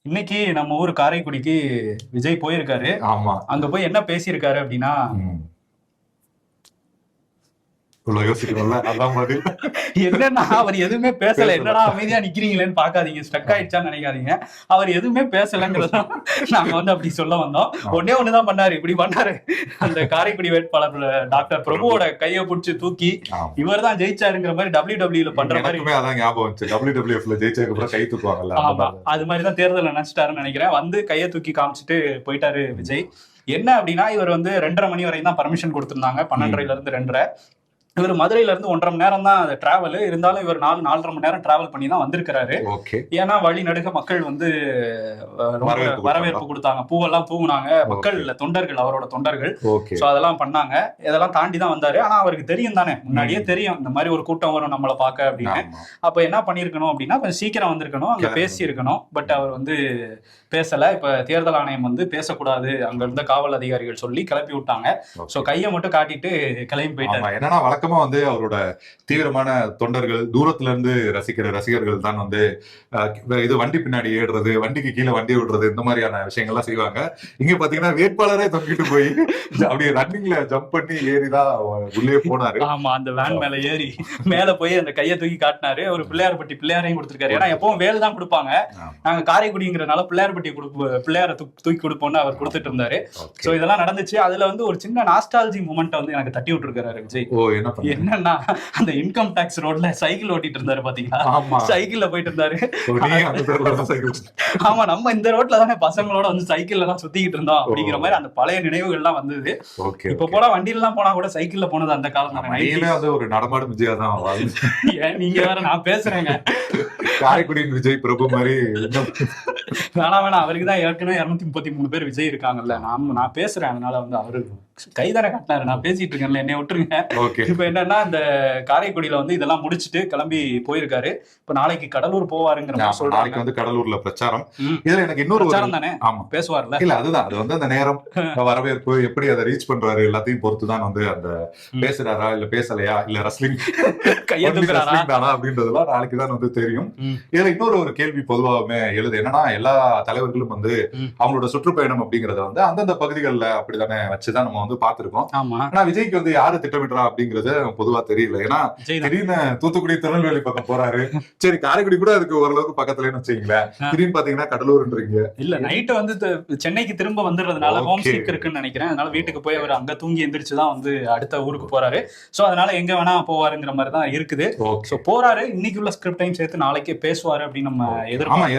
இன்னைக்கு நம்ம ஊர் காரைக்குடிக்கு விஜய் போயிருக்காரு. ஆமா. அங்க போய் என்ன பேசியிருக்காரு அப்படின்னா, என்னன்னா அவர் எதுவுமே பேசல. என்னடா அமைதியா நிக்கிறீங்களேன்னு பாக்காதீங்க, ஸ்டக் ஆயிடுச்சான்னு நினைக்காதீங்க. அவர் எதுவுமே பேசலங்கிறத நாங்க அப்படி சொல்ல வந்தோம். ஒன்னே ஒண்ணுதான் பண்ணாரு. இப்படி பண்ணாரு, அந்த காரைக்குடி வேட்பாளர் டாக்டர் பிரபுவோட கையை பிடிச்சி தூக்கி இவர் தான் ஜெயிச்சாருங்கிற மாதிரி WWEல பண்ற மாதிரி. அதான் ஞாபகம் வந்துச்சு. WWFல ஜெயிச்சதுக்கு அப்புறம் கை தூக்குவாங்கல்ல. ஆமா, அது மாதிரிதான் தேர்தல் நினைச்சிட்டாருன்னு நினைக்கிறேன். வந்து கையை தூக்கி காமிச்சிட்டு போயிட்டாரு விஜய். என்ன அப்படின்னா, இவர் 2:30 மணி வரையும் தான் பர்மிஷன் கொடுத்திருந்தாங்க. 12:30 இருந்து 2:30. இவர் மதுரையில இருந்து 1.5 மணி நேரம் தான் டிராவல். இருந்தாலும் இவர் 4-4.5 மணி நேரம் டிராவல் பண்ணி தான் வந்திருக்கிறாரு. ஏன்னா வழி நடுக மக்கள் வரவேற்பு கொடுத்தாங்க, பூவெல்லாம் தூங்குனாங்க. மக்கள் தொண்டர்கள், அவரோட தொண்டர்கள். சோ அதெல்லாம் பண்ணாங்க. இதெல்லாம் தாண்டி தான் வந்தாரு. ஆனா அவருக்கு தெரியும் தானே, முன்னாடியே தெரியும் இந்த மாதிரி ஒரு கூட்டம் வரும் நம்மளை பார்க்க அப்படின்னு. அப்ப என்ன பண்ணிருக்கணும் அப்படின்னா, கொஞ்சம் சீக்கிரம் வந்திருக்கணும், அங்க பேசி இருக்கணும். பட் அவர் பேசல. இப்ப தேர்தல் ஆணையம் பேசக்கூடாது, அங்க இருந்த காவல் அதிகாரிகள் சொல்லி கிளப்பி விட்டாங்க. சோ கையை மட்டும் காட்டிட்டு கிளம்பி போயிட்டாங்க. என்னன்னா வழக்கமா அவரோட தீவிரமான தொண்டர்கள், தூரத்துல இருந்து ரசிக்கிற ரசிகர்கள் தான் இது வண்டி பின்னாடி ஏடுறது, வண்டிக்கு கீழே வண்டி விடுறது, இந்த மாதிரியான விஷயங்கள்லாம் செய்வாங்க. இங்க பாத்தீங்கன்னா வேட்பாளரே தொங்கிட்டு போய் அப்படியே ரன்னிங்ல ஜம்ப் பண்ணி ஏறிதான் உள்ளே போனாரு. ஆமா, அந்த வேன் மேல ஏறி மேல போய் அந்த கையை தூக்கி காட்டினாரு. ஒரு பிள்ளையார்பட்டி பிள்ளையாரையும் கொடுத்திருக்காரு. ஏன்னா எப்பவும் வேல் தான் கொடுப்பாங்க, நாங்க காரைக்குடிங்கிறனால பிள்ளையார்பட்டி பிள்ளையார தூக்கி கொடுப்போம்னு அவர் கொடுத்துட்டு இருந்தாரு. சோ இதெல்லாம் நடந்துச்சு. அதுல ஒரு சின்ன நாஸ்டாலஜி மூமெண்ட் எனக்கு தட்டி விட்டுருக்காரு விஜய். என்னன்னா, அந்த இன்கம் டாக்ஸ் ரோட்ல சைக்கிள் ஓட்டிட்டு இருந்தாரு பாத்தீங்களா? சைக்கிள்ல போயிட்டு இருந்தாரு. ஆமா, நம்ம இந்த ரோட்ல தானே பசங்களோட சைக்கிள்ல எல்லாம் சுத்திக்கிட்டு இருந்தோம் அப்படிங்கிற மாதிரி அந்த பழைய நினைவுகள் எல்லாம் வந்தது. இப்ப போனா வண்டியில எல்லாம் போனா கூட சைக்கிள்ல போனது அந்த காலம் தானே. ஒரு நடமாடும் விஜயா தான். நீங்க வேற, நான் பேசுறேங்க காரைக்குடியின் விஜய் பிரபு மாதிரி. வேணாம், அவருக்கு தான் ஏற்கனவே 233 பேர் விஜய் இருக்காங்கல்ல. நான் பேசுறேன், அதனால அவரு கைதான காட்டினாரு. நான் பேசிட்டு இருக்கேன்ல, என்னை விட்டுருங்க. இப்ப என்னன்னா, இந்த காரைக்குடியில இதெல்லாம் முடிச்சுட்டு கிளம்பி போயிருக்காரு. இப்ப நாளைக்கு கடலூர் போவாருங்கிற மாதிரி சொல்றாங்க. கடலூர்ல பிரச்சாரம். இதுல எனக்கு இன்னொரு பிரச்சாரம் தானே. ஆமா, பேசுவார்ல. இல்ல அதுதான், அது அந்த நேரம் வரவேற்பு எப்படி அதை ரீச் பண்றாரு எல்லாத்தையும் பொறுத்துதான் அந்த பேசுறாரா இல்ல பேசலையா இல்ல ரெஸ்லிங் தானா அப்படின்றதுலாம் நாளைக்கு தான் தெரியும். இதுல இன்னொரு ஒரு கேள்வி பொதுவாகவே எழுது. என்னன்னா, எல்லா தலைவர்களும் அவங்களோட சுற்றுப்பயணம் அப்படிங்கறத அந்தந்த பகுதிகளில் அப்படித்தானே வச்சுதான் நம்ம பார்த்திருக்கோம். ஆனா விஜய்க்கு யாரு திட்டமிடுறா அப்படிங்கறது பொதுவா தெரியல. ஏன்னா திடீர்னு தூத்துக்குடி திருநெல்வேலி பக்கம் போறாரு. சரி, காரைக்குடி கூட அதுக்கு ஓரளவுக்கு பக்கத்துலன்னு வச்சுக்கீங்களேன். திடீர்னு பாத்தீங்கன்னா கடலூர்ன்றீங்க. இல்ல, நைட்டு சென்னைக்கு திரும்ப வந்துடுறதுனால ஹோம் சிக் இருக்குன்னு நினைக்கிறேன். அதனால வீட்டுக்கு போய் அவர் அங்க தூங்கி எந்திரிச்சுதான் அடுத்த ஊருக்கு போறாரு. சோ அதனால எங்க வேணா போவாருங்கிற மாதிரி தான் இருக்குது. சோ போறாரு. இன்னைக்கு உள்ள ஸ்கிரிப்டையும் சேர்த்து நாளைக்கே பேசுவாரு அப்படின்னு நம்ம எதிர்பார்க்கலாம்.